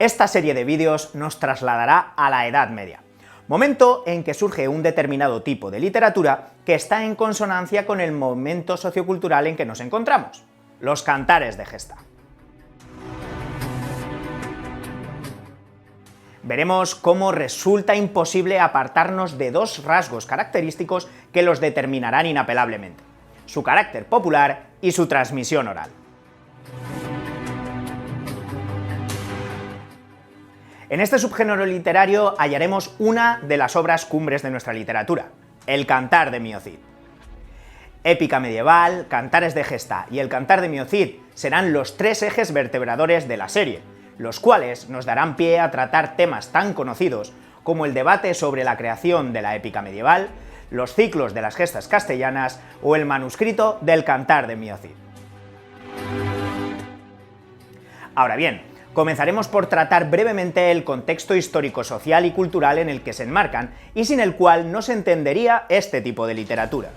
Esta serie de vídeos nos trasladará a la Edad Media, momento en que surge un determinado tipo de literatura que está en consonancia con el momento sociocultural en que nos encontramos: los cantares de gesta. Veremos cómo resulta imposible apartarnos de dos rasgos característicos que los determinarán inapelablemente: su carácter popular y su transmisión oral. En este subgénero literario hallaremos una de las obras cumbres de nuestra literatura, el Cantar de Mio Cid. Épica medieval, cantares de gesta y el Cantar de Mio Cid serán los tres ejes vertebradores de la serie, los cuales nos darán pie a tratar temas tan conocidos como el debate sobre la creación de la épica medieval, los ciclos de las gestas castellanas o el manuscrito del Cantar de Mio Cid. Ahora bien, comenzaremos por tratar brevemente el contexto histórico, social y cultural en el que se enmarcan y sin el cual no se entendería este tipo de literatura.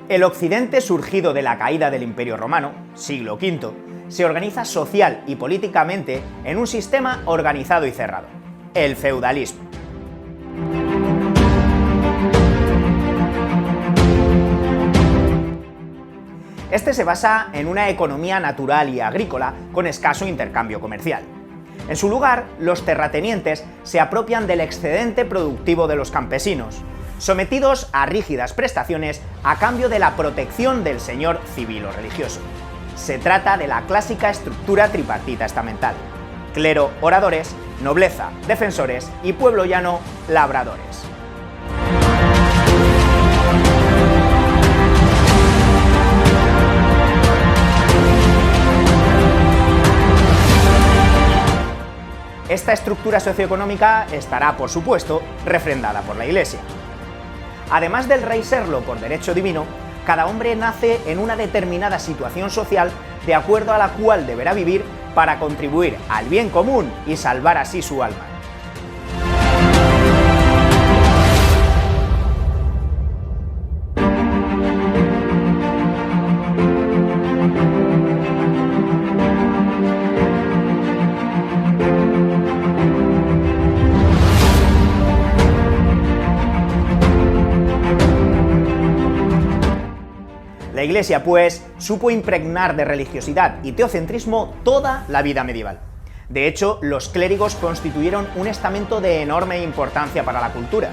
El Occidente, surgido de la caída del Imperio Romano, siglo V, se organiza social y políticamente en un sistema organizado y cerrado: el feudalismo. Este se basa en una economía natural y agrícola con escaso intercambio comercial. En su lugar, los terratenientes se apropian del excedente productivo de los campesinos, sometidos a rígidas prestaciones a cambio de la protección del señor civil o religioso. Se trata de la clásica estructura tripartita estamental: clero, oradores; nobleza, defensores; y pueblo llano, labradores. Esta estructura socioeconómica estará, por supuesto, refrendada por la Iglesia. Además del rey serlo por derecho divino, cada hombre nace en una determinada situación social de acuerdo a la cual deberá vivir para contribuir al bien común y salvar así su alma. La Iglesia, pues, supo impregnar de religiosidad y teocentrismo toda la vida medieval. De hecho, los clérigos constituyeron un estamento de enorme importancia para la cultura.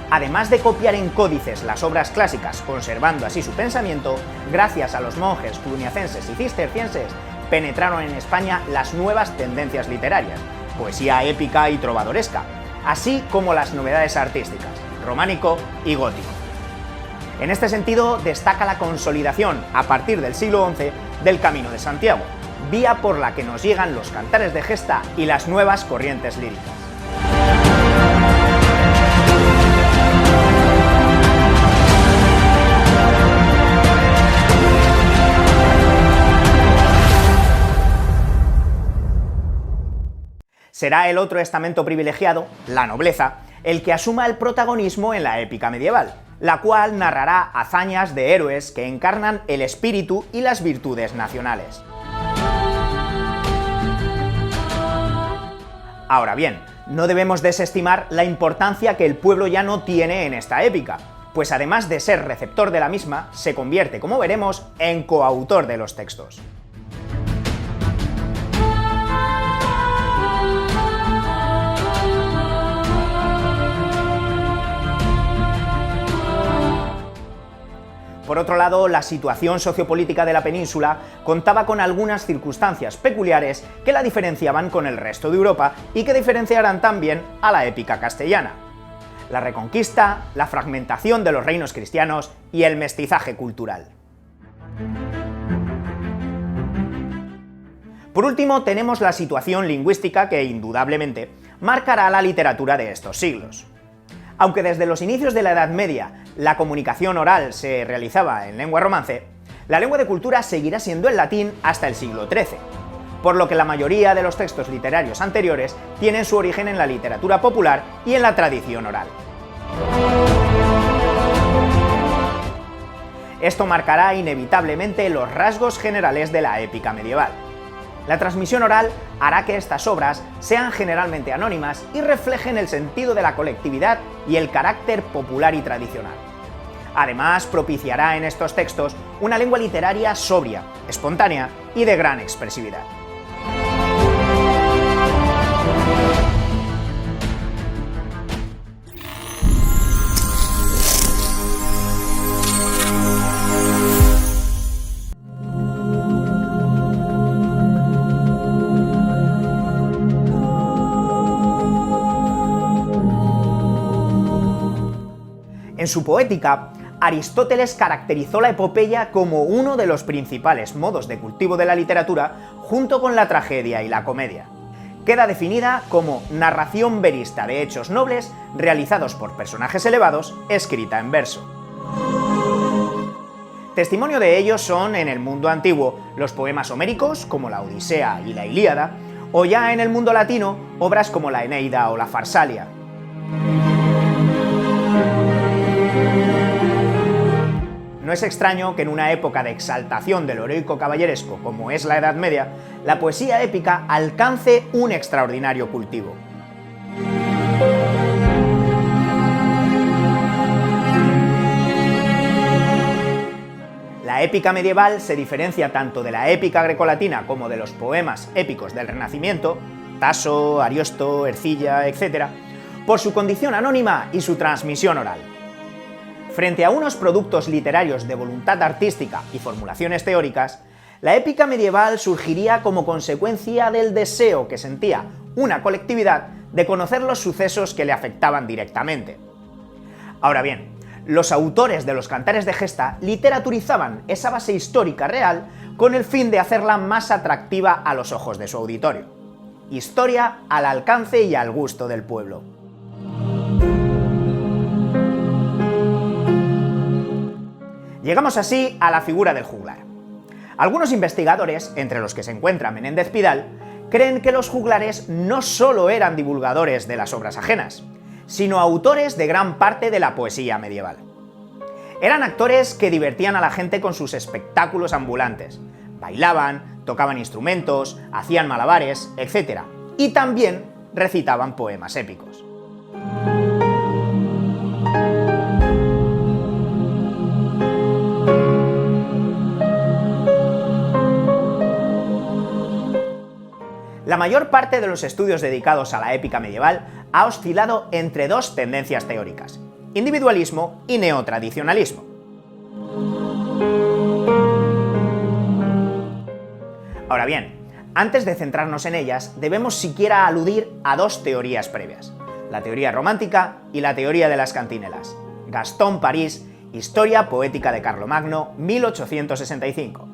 Además de copiar en códices las obras clásicas, conservando así su pensamiento, gracias a los monjes cluniacenses y cistercienses, penetraron en España las nuevas tendencias literarias, poesía épica y trovadoresca, así como las novedades artísticas, románico y gótico. En este sentido, destaca la consolidación, a partir del siglo XI, del Camino de Santiago, vía por la que nos llegan los cantares de gesta y las nuevas corrientes líricas. Será el otro estamento privilegiado, la nobleza, el que asuma el protagonismo en la épica medieval, la cual narrará hazañas de héroes que encarnan el espíritu y las virtudes nacionales. Ahora bien, no debemos desestimar la importancia que el pueblo llano tiene en esta épica, pues además de ser receptor de la misma, se convierte, como veremos, en coautor de los textos. Por otro lado, la situación sociopolítica de la península contaba con algunas circunstancias peculiares que la diferenciaban con el resto de Europa y que diferenciarán también a la épica castellana: la Reconquista, la fragmentación de los reinos cristianos y el mestizaje cultural. Por último, tenemos la situación lingüística que, indudablemente, marcará la literatura de estos siglos. Aunque desde los inicios de la Edad Media la comunicación oral se realizaba en lengua romance, la lengua de cultura seguirá siendo el latín hasta el siglo XIII, por lo que la mayoría de los textos literarios anteriores tienen su origen en la literatura popular y en la tradición oral. Esto marcará inevitablemente los rasgos generales de la épica medieval. La transmisión oral hará que estas obras sean generalmente anónimas y reflejen el sentido de la colectividad y el carácter popular y tradicional. Además, propiciará en estos textos una lengua literaria sobria, espontánea y de gran expresividad. En su poética, Aristóteles caracterizó la epopeya como uno de los principales modos de cultivo de la literatura, junto con la tragedia y la comedia. Queda definida como narración verista de hechos nobles realizados por personajes elevados, escrita en verso. Testimonio de ello son, en el mundo antiguo, los poemas homéricos, como la Odisea y la Ilíada, o ya en el mundo latino, obras como la Eneida o la Farsalia. No es extraño que en una época de exaltación del heroico caballeresco como es la Edad Media, la poesía épica alcance un extraordinario cultivo. La épica medieval se diferencia tanto de la épica grecolatina como de los poemas épicos del Renacimiento, Tasso, Ariosto, Ercilla, etc., por su condición anónima y su transmisión oral. Frente a unos productos literarios de voluntad artística y formulaciones teóricas, la épica medieval surgiría como consecuencia del deseo que sentía una colectividad de conocer los sucesos que le afectaban directamente. Ahora bien, los autores de los cantares de gesta literaturizaban esa base histórica real con el fin de hacerla más atractiva a los ojos de su auditorio. Historia al alcance y al gusto del pueblo. Llegamos así a la figura del juglar. Algunos investigadores, entre los que se encuentra Menéndez Pidal, creen que los juglares no solo eran divulgadores de las obras ajenas, sino autores de gran parte de la poesía medieval. Eran actores que divertían a la gente con sus espectáculos ambulantes, bailaban, tocaban instrumentos, hacían malabares, etc. Y también recitaban poemas épicos. La mayor parte de los estudios dedicados a la épica medieval ha oscilado entre dos tendencias teóricas: individualismo y neotradicionalismo. Ahora bien, antes de centrarnos en ellas, debemos siquiera aludir a dos teorías previas: la teoría romántica y la teoría de las cantinelas. Gastón París, Historia poética de Carlomagno, 1865.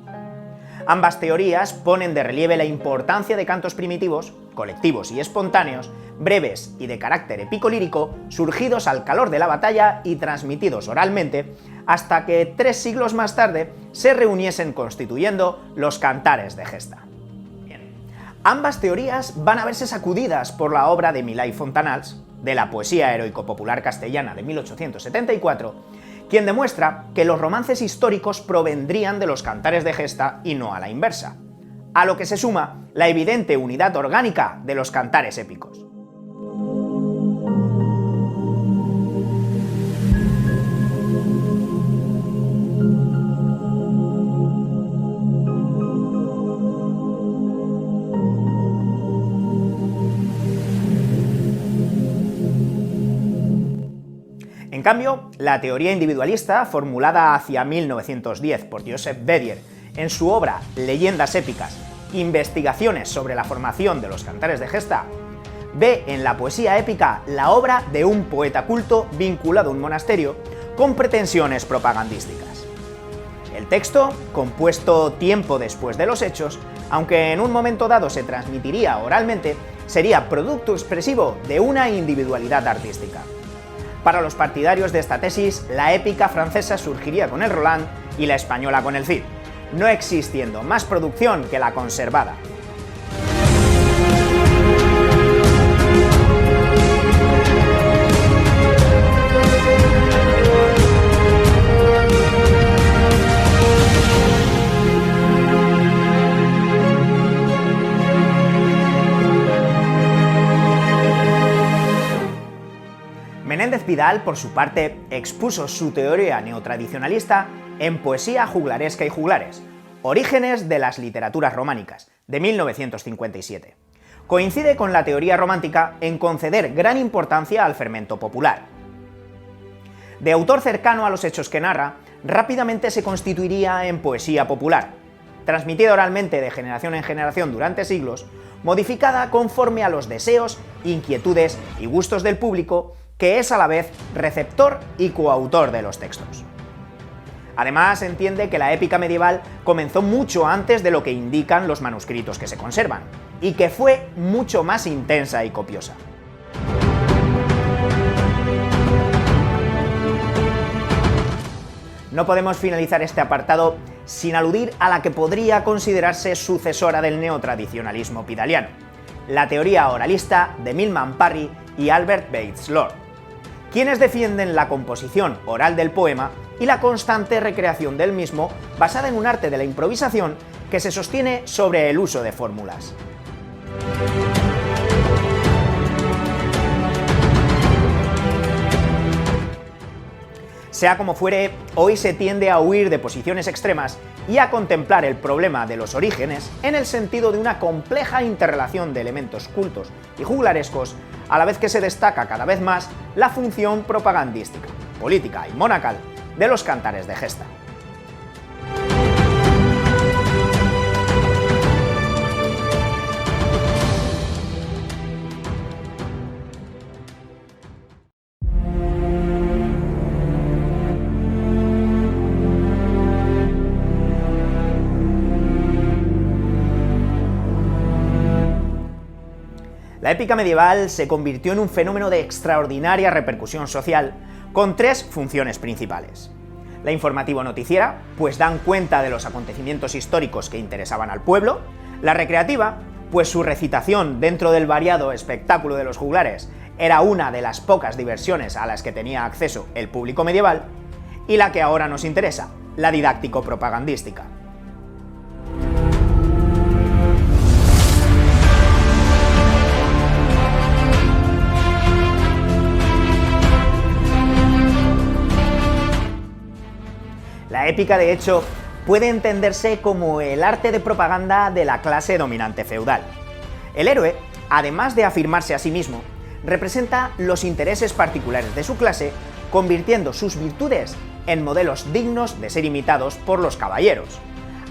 Ambas teorías ponen de relieve la importancia de cantos primitivos, colectivos y espontáneos, breves y de carácter épico-lírico, surgidos al calor de la batalla y transmitidos oralmente, hasta que 3 siglos más tarde se reuniesen constituyendo los cantares de gesta. Bien. Ambas teorías van a verse sacudidas por la obra de Milà i Fontanals, de la poesía heroico-popular castellana de 1874, quien demuestra que los romances históricos provendrían de los cantares de gesta y no a la inversa, a lo que se suma la evidente unidad orgánica de los cantares épicos. En cambio, la teoría individualista, formulada hacia 1910 por Joseph Bédier en su obra Leyendas épicas, investigaciones sobre la formación de los cantares de gesta, ve en la poesía épica la obra de un poeta culto vinculado a un monasterio con pretensiones propagandísticas. El texto, compuesto tiempo después de los hechos, aunque en un momento dado se transmitiría oralmente, sería producto expresivo de una individualidad artística. Para los partidarios de esta tesis, la épica francesa surgiría con el Roland y la española con el Cid, no existiendo más producción que la conservada. Menéndez Pidal, por su parte, expuso su teoría neotradicionalista en Poesía juglaresca y juglares, Orígenes de las literaturas románicas, de 1957. Coincide con la teoría romántica en conceder gran importancia al fermento popular. De autor cercano a los hechos que narra, rápidamente se constituiría en poesía popular, transmitida oralmente de generación en generación durante siglos, modificada conforme a los deseos, inquietudes y gustos del público, que es a la vez receptor y coautor de los textos. Además, se entiende que la épica medieval comenzó mucho antes de lo que indican los manuscritos que se conservan, y que fue mucho más intensa y copiosa. No podemos finalizar este apartado sin aludir a la que podría considerarse sucesora del neotradicionalismo pidaliano, la teoría oralista de Milman Parry y Albert Bates Lord, quienes defienden la composición oral del poema y la constante recreación del mismo basada en un arte de la improvisación que se sostiene sobre el uso de fórmulas. Sea como fuere, hoy se tiende a huir de posiciones extremas y a contemplar el problema de los orígenes en el sentido de una compleja interrelación de elementos cultos y juglarescos, a la vez que se destaca cada vez más la función propagandística, política y monacal de los cantares de gesta. La épica medieval se convirtió en un fenómeno de extraordinaria repercusión social, con tres funciones principales. La informativo-noticiera, pues dan cuenta de los acontecimientos históricos que interesaban al pueblo; la recreativa, pues su recitación dentro del variado espectáculo de los juglares era una de las pocas diversiones a las que tenía acceso el público medieval; y la que ahora nos interesa, la didáctico-propagandística. La épica, de hecho, puede entenderse como el arte de propaganda de la clase dominante feudal. El héroe, además de afirmarse a sí mismo, representa los intereses particulares de su clase, convirtiendo sus virtudes en modelos dignos de ser imitados por los caballeros,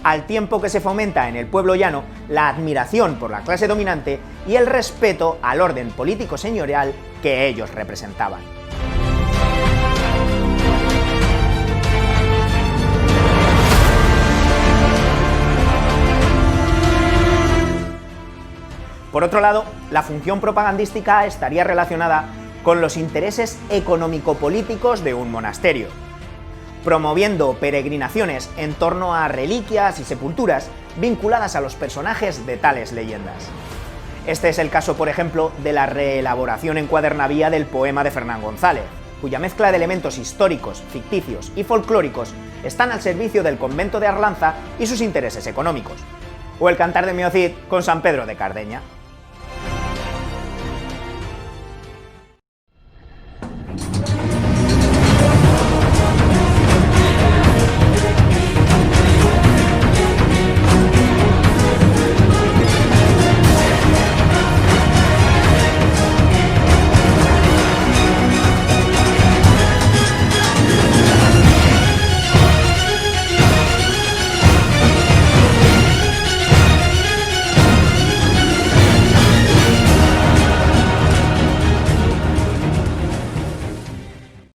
al tiempo que se fomenta en el pueblo llano la admiración por la clase dominante y el respeto al orden político señorial que ellos representaban. Por otro lado, la función propagandística estaría relacionada con los intereses económico-políticos de un monasterio, promoviendo peregrinaciones en torno a reliquias y sepulturas vinculadas a los personajes de tales leyendas. Este es el caso, por ejemplo, de la reelaboración en cuadernavía del poema de Fernán González, cuya mezcla de elementos históricos, ficticios y folclóricos están al servicio del convento de Arlanza y sus intereses económicos, o el Cantar de Mio Cid con San Pedro de Cardeña.